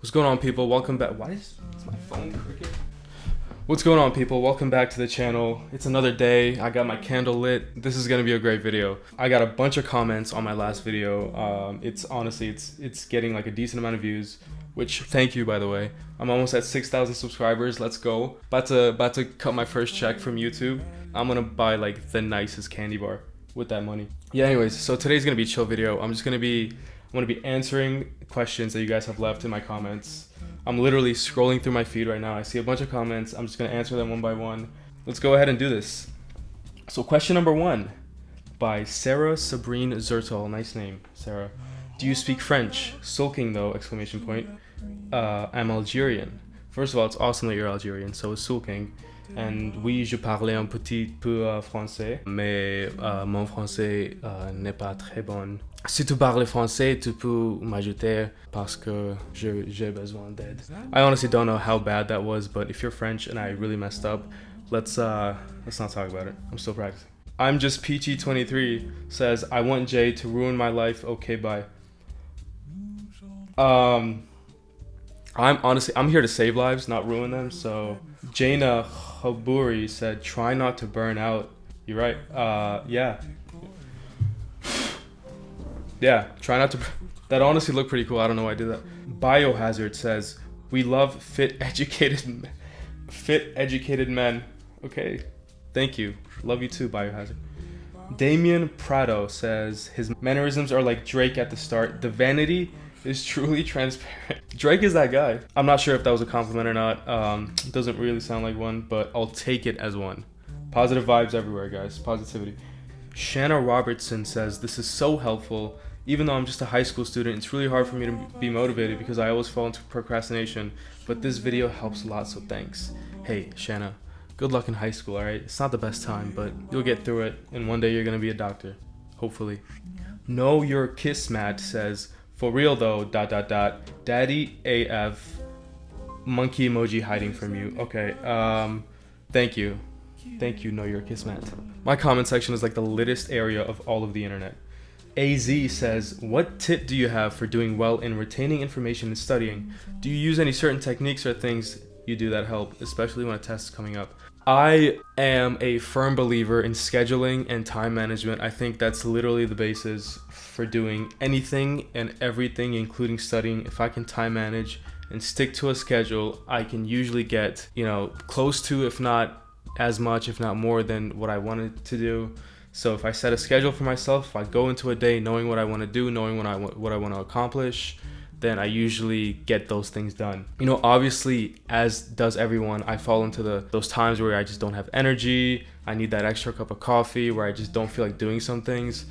What's going on, people? Welcome back. Why is my phone crooked? What's going on, people? Welcome back to the channel. It's another day. I got my candle lit. This is gonna be a great video. I got a bunch of comments on my last video. It's honestly getting like a decent amount of views, which thank you, by the way. I'm almost at 6,000 subscribers. Let's go. About to cut my first check from YouTube. I'm gonna buy like the nicest candy bar with that money. Yeah, anyways, so today's gonna be a chill video. I'm gonna be answering questions that you guys have left in my comments. I'm literally scrolling through my feed right now. I see a bunch of comments. I'm just gonna answer them one by one. Let's go ahead and do this. So question number 1 by Sarah Sabrine Zertel. Nice name, Sarah. Do you speak French? Sulking though, exclamation point. I'm Algerian. First of all, it's awesome that you're Algerian, so is sulking. And oui, je parlais un petit peu français, mais mon français n'est pas très bon. Si tu parles français, tu peux m'ajouter parce que j'ai besoin d'aide. I honestly don't know how bad that was, but if you're French and I really messed up, let's not talk about it. I'm still practicing. I'm just Peachy23 says, I want Jay to ruin my life. Okay, bye. I'm here to save lives, not ruin them. So Jaina Haburi said, try not to burn out. You're right. Yeah, try not to. That honestly looked pretty cool. I don't know why I did that. Biohazard says, we love fit, educated men. Okay, thank you. Love you too, Biohazard. Damien Prado says, his mannerisms are like Drake at the start. The vanity is truly transparent. Drake is that guy. I'm not sure if that was a compliment or not. Doesn't really sound like one, but I'll take it as one. Positive vibes everywhere, guys. Positivity. Shanna Robertson says, this is so helpful. Even though I'm just a high school student, it's really hard for me to be motivated because I always fall into procrastination. But this video helps a lot, so thanks. Hey, Shanna, good luck in high school, alright? It's not the best time, but you'll get through it. And one day you're gonna be a doctor. Hopefully. Know Your Kismat says, for real though, ... Daddy AF, monkey emoji hiding from you. Okay, thank you. Thank you, Know Your Kismat. My comment section is like the littest area of all of the internet. AZ says, what tip do you have for doing well in retaining information and studying? Do you use any certain techniques or things you do that help, especially when a test is coming up? I am a firm believer in scheduling and time management. I think that's literally the basis for doing anything and everything, including studying. If I can time manage and stick to a schedule, I can usually get, close to, if not as much, if not more than what I wanted to do. So if I set a schedule for myself, if I go into a day knowing what I want to do, knowing what I want to accomplish, then I usually get those things done. Obviously, as does everyone, I fall into those times where I just don't have energy. I need that extra cup of coffee, where I just don't feel like doing some things.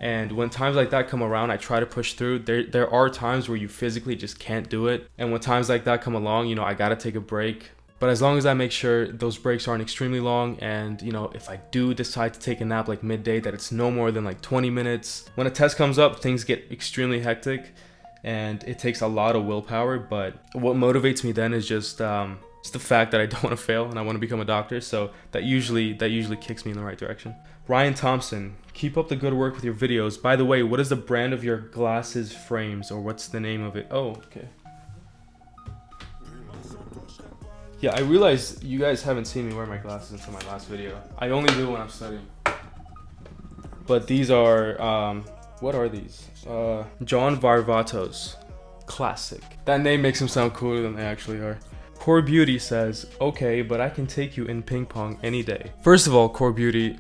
And when times like that come around, I try to push through. There are times where you physically just can't do it. And when times like that come along, I gotta take a break. But as long as I make sure those breaks aren't extremely long, and if I do decide to take a nap like midday, that it's no more than like 20 minutes. When a test comes up, things get extremely hectic and it takes a lot of willpower. But what motivates me then is just the fact that I don't want to fail and I want to become a doctor. So that usually kicks me in the right direction. Ryan Thompson, keep up the good work with your videos. By the way, what is the brand of your glasses frames, or what's the name of it? Oh, okay. Yeah, I realize you guys haven't seen me wear my glasses until my last video. I only do when I'm studying. But these are, what are these? John Varvatos. Classic. That name makes them sound cooler than they actually are. Core Beauty says, okay, but I can take you in ping pong any day. First of all, Core Beauty,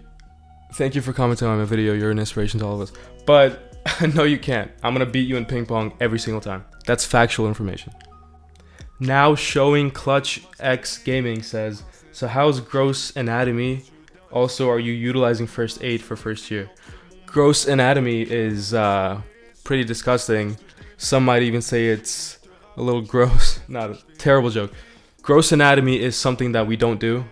thank you for commenting on my video. You're an inspiration to all of us. But no, you can't. I'm gonna beat you in ping pong every single time. That's factual information. Now Showing Clutch X Gaming says, so how's gross anatomy? Also, are you utilizing first aid for first year? Gross anatomy is pretty disgusting. Some might even say it's a little gross. Not a terrible joke. Gross anatomy is something that we don't do.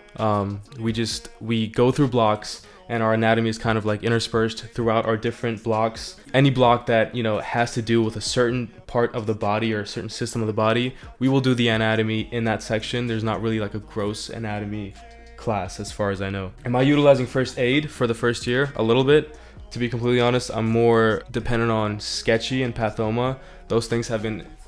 We go through blocks, and our anatomy is kind of like interspersed throughout our different blocks. Any block that has to do with a certain part of the body or a certain system of the body, we will do the anatomy in that section. There's not really like a gross anatomy class as far as I know. Am I utilizing first aid for the first year? A little bit. To be completely honest, I'm more dependent on sketchy and pathoma. Those things have been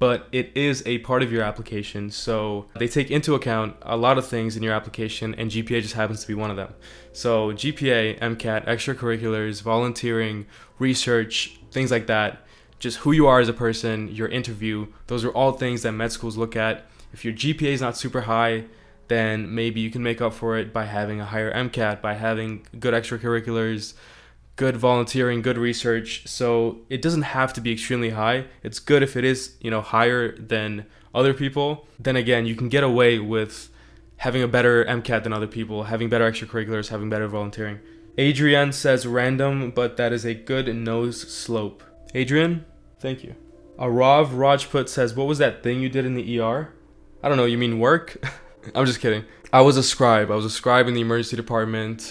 but it is a part of your application. So they take into account a lot of things in your application, and GPA just happens to be one of them. So GPA, MCAT, extracurriculars, volunteering, research, things like that, just who you are as a person, your interview, those are all things that med schools look at. If your GPA is not super high, then maybe you can make up for it by having a higher MCAT, by having good extracurriculars, good volunteering, good research. So it doesn't have to be extremely high. It's good if it is, higher than other people. Then again, you can get away with having a better MCAT than other people, having better extracurriculars, having better volunteering. Adrian says random, but that is a good nose slope. Adrian, thank you. Arav Rajput says, what was that thing you did in the ER? I don't know, you mean work? I'm just kidding. I was a scribe. I was a scribe in the emergency department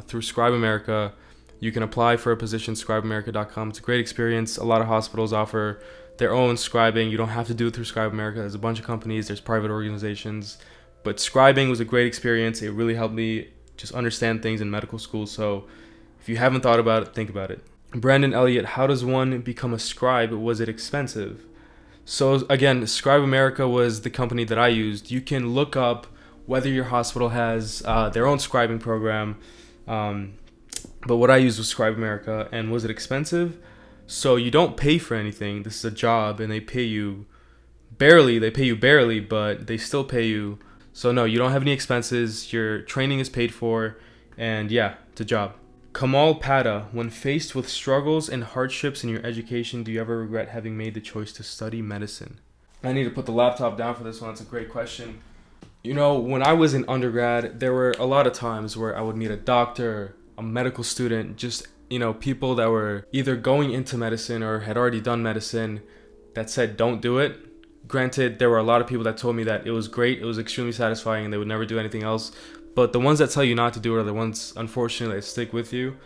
through Scribe America. You can apply for a position, scribeamerica.com. It's a great experience. A lot of hospitals offer their own scribing. You don't have to do it through Scribe America. There's a bunch of companies. There's private organizations. But scribing was a great experience. It really helped me just understand things in medical school. So if you haven't thought about it, think about it. Brandon Elliott, how does one become a scribe? Was it expensive? So again, Scribe America was the company that I used. You can look up whether your hospital has their own scribing program. But what I used was Scribe America. And was it expensive? So you don't pay for anything. This is a job and they pay you barely. They pay you barely, but they still pay you. So no, you don't have any expenses. Your training is paid for. And yeah, it's a job. Kamal Pata, when faced with struggles and hardships in your education, do you ever regret having made the choice to study medicine? I need to put the laptop down for this one. It's a great question. When I was in undergrad, there were a lot of times where I would meet a doctor, a medical student, just, people that were either going into medicine or had already done medicine that said, don't do it. Granted, there were a lot of people that told me that it was great, it was extremely satisfying, and they would never do anything else. But the ones that tell you not to do it are the ones, unfortunately, that stick with you,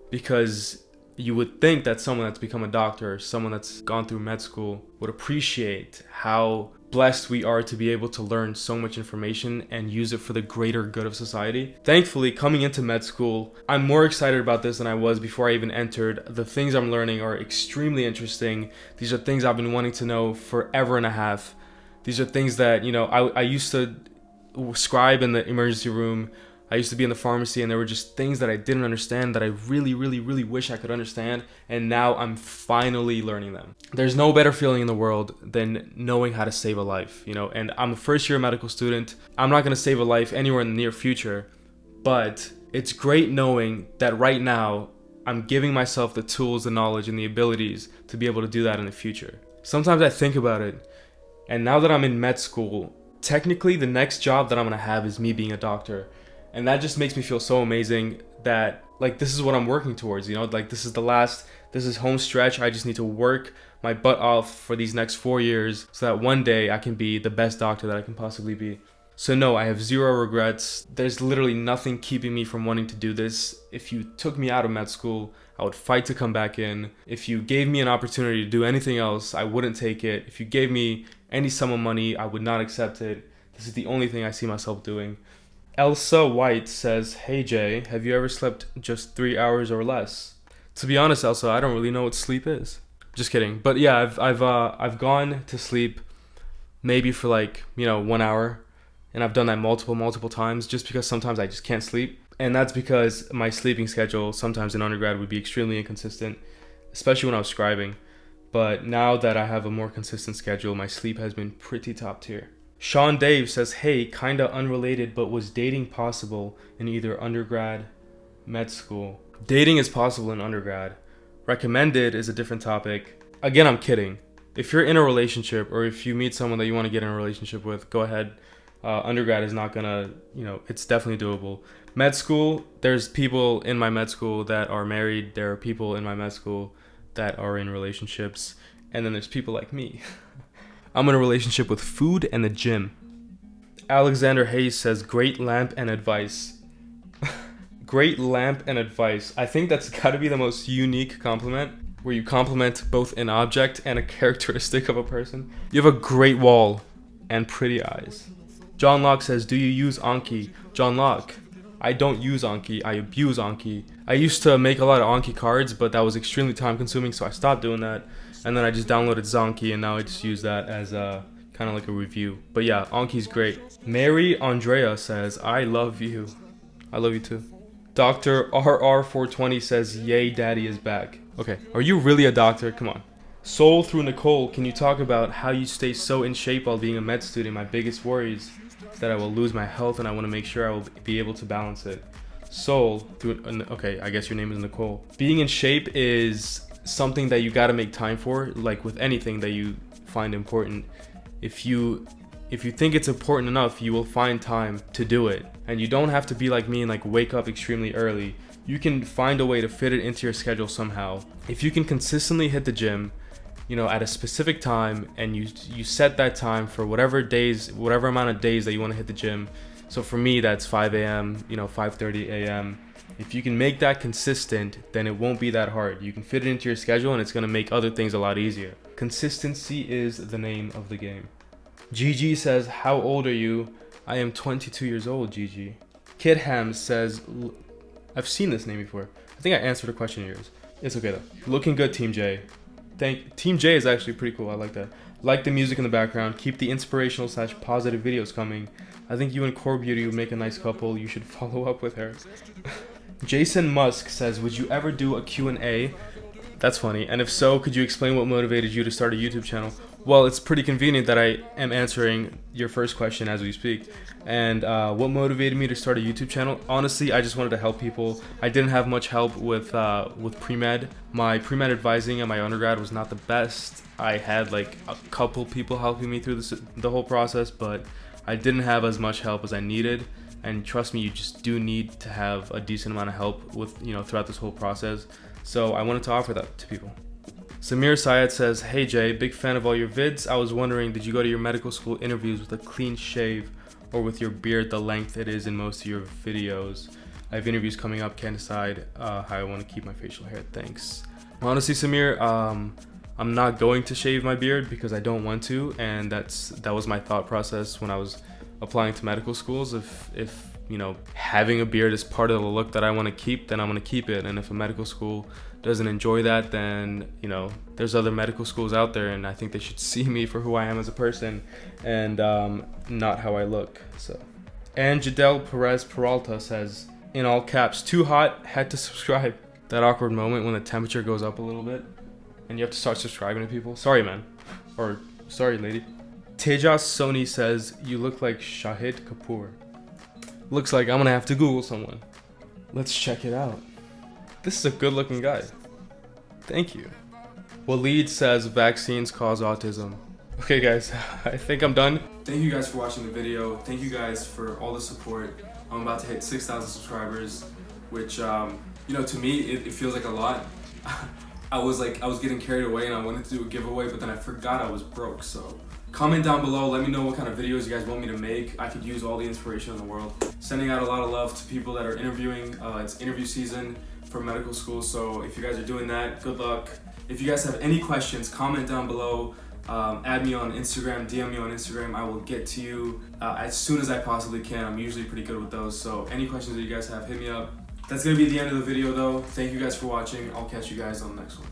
because you would think that someone that's become a doctor, someone that's gone through med school, would appreciate how blessed we are to be able to learn so much information and use it for the greater good of society. Thankfully, coming into med school, I'm more excited about this than I was before I even entered. The things I'm learning are extremely interesting. These are things I've been wanting to know forever and a half. These are things that, I used to scribe in the emergency room. I used to be in the pharmacy, and there were just things that I didn't understand that I really, really, really wish I could understand, and now I'm finally learning them. There's no better feeling in the world than knowing how to save a life, and I'm a first-year medical student. I'm not going to save a life anywhere in the near future, but it's great knowing that right now I'm giving myself the tools, the knowledge, and the abilities to be able to do that in the future. Sometimes I think about it, and now that I'm in med school, technically the next job that I'm going to have is me being a doctor. And that just makes me feel so amazing that, this is what I'm working towards, this is home stretch. I just need to work my butt off for these next 4 years so that one day I can be the best doctor that I can possibly be. So no, I have zero regrets. There's literally nothing keeping me from wanting to do this. If you took me out of med school, I would fight to come back in. If you gave me an opportunity to do anything else, I wouldn't take it. If you gave me any sum of money, I would not accept it. This is the only thing I see myself doing. Elsa White says, hey Jay, have you ever slept just 3 hours or less? To be honest, Elsa, I don't really know what sleep is. Just kidding. But yeah, I've gone to sleep maybe for 1 hour, and I've done that multiple times just because sometimes I just can't sleep. And that's because my sleeping schedule sometimes in undergrad would be extremely inconsistent, especially when I was scribing. But now that I have a more consistent schedule, my sleep has been pretty top tier. Sean Dave says, hey, kinda unrelated, but was dating possible in either undergrad, med school? Dating is possible in undergrad. Recommended is a different topic. Again, I'm kidding. If you're in a relationship or if you meet someone that you want to get in a relationship with, go ahead. Undergrad is not gonna, it's definitely doable. Med school, there's people in my med school that are married. There are people in my med school that are in relationships. And then there's people like me. I'm in a relationship with food and the gym. Alexander Hayes says, great lamp and advice. Great lamp and advice. I think that's got to be the most unique compliment, where you compliment both an object and a characteristic of a person. You have a great wall and pretty eyes. John Locke says, do you use Anki? John Locke, I don't use Anki, I abuse Anki. I used to make a lot of Anki cards, but that was extremely time consuming, so I stopped doing that. And then I just downloaded Zonki, and now I just use that as a kind of like a review. But yeah, Anki's great. Mary Andrea says, I love you. I love you too. Dr. RR420 says, yay, daddy is back. Okay, are you really a doctor? Come on. Soul through Nicole, can you talk about how you stay so in shape while being a med student? My biggest worry is that I will lose my health, and I want to make sure I will be able to balance it. Soul through, okay, I guess your name is Nicole. Being in shape is something that you got to make time for, like with anything that you find important. If you think it's important enough, you will find time to do it. And you don't have to be like me and like wake up extremely early. You can find a way to fit it into your schedule somehow. If you can consistently hit the gym, you know, at a specific time, and you set that time for whatever amount of days that you want to hit the gym. So for me, that's 5 a.m., 5:30 a.m. If you can make that consistent, then it won't be that hard. You can fit it into your schedule, and it's going to make other things a lot easier. Consistency is the name of the game. Gigi says, how old are you? I am 22 years old, Gigi. Kid Ham says, I've seen this name before. I think I answered a question of yours. It's okay though. Looking good, Team J. Team J is actually pretty cool. I like that. Like the music in the background. Keep the inspirational / positive videos coming. I think you and Core Beauty would make a nice couple. You should follow up with her. Jason Musk says, would you ever do a Q&A? That's funny. And if so, could you explain what motivated you to start a YouTube channel? Well, it's pretty convenient that I am answering your first question as we speak. And what motivated me to start a YouTube channel? Honestly, I just wanted to help people. I didn't have much help with pre-med. My pre-med advising at my undergrad was not the best. I had like a couple people helping me through the whole process, but I didn't have as much help as I needed. And trust me, you just do need to have a decent amount of help with, throughout this whole process. So I wanted to offer that to people. Samir Syed says, hey Jay, big fan of all your vids. I was wondering, did you go to your medical school interviews with a clean shave or with your beard the length it is in most of your videos? I have interviews coming up, can't decide how I want to keep my facial hair, thanks. Honestly, Samir, I'm not going to shave my beard because I don't want to, and that was my thought process when I was applying to medical schools. If having a beard is part of the look that I want to keep, then I'm going to keep it. And if a medical school doesn't enjoy that, then there's other medical schools out there, and I think they should see me for who I am as a person and not how I look. So, and Jadel Perez Peralta says, in all caps, too hot, had to subscribe. That awkward moment when the temperature goes up a little bit and you have to start subscribing to people. Sorry, man. Or sorry, lady. Tejas Soni says, you look like Shahid Kapoor. Looks like I'm gonna have to Google someone. Let's check it out. This is a good looking guy. Thank you. Waleed says, vaccines cause autism. Okay guys, I think I'm done. Thank you guys for watching the video. Thank you guys for all the support. I'm about to hit 6,000 subscribers, which to me it feels like a lot. I was getting carried away and I wanted to do a giveaway, but then I forgot I was broke. So comment down below, let me know what kind of videos you guys want me to make. I could use all the inspiration in the world. Sending out a lot of love to people that are interviewing. It's interview season for medical school, so if you guys are doing that, good luck. If you guys have any questions, comment down below. Add me on Instagram, DM me on Instagram. I will get to you as soon as I possibly can. I'm usually pretty good with those, so any questions that you guys have, hit me up. That's gonna be the end of the video though. Thank you guys for watching. I'll catch you guys on the next one.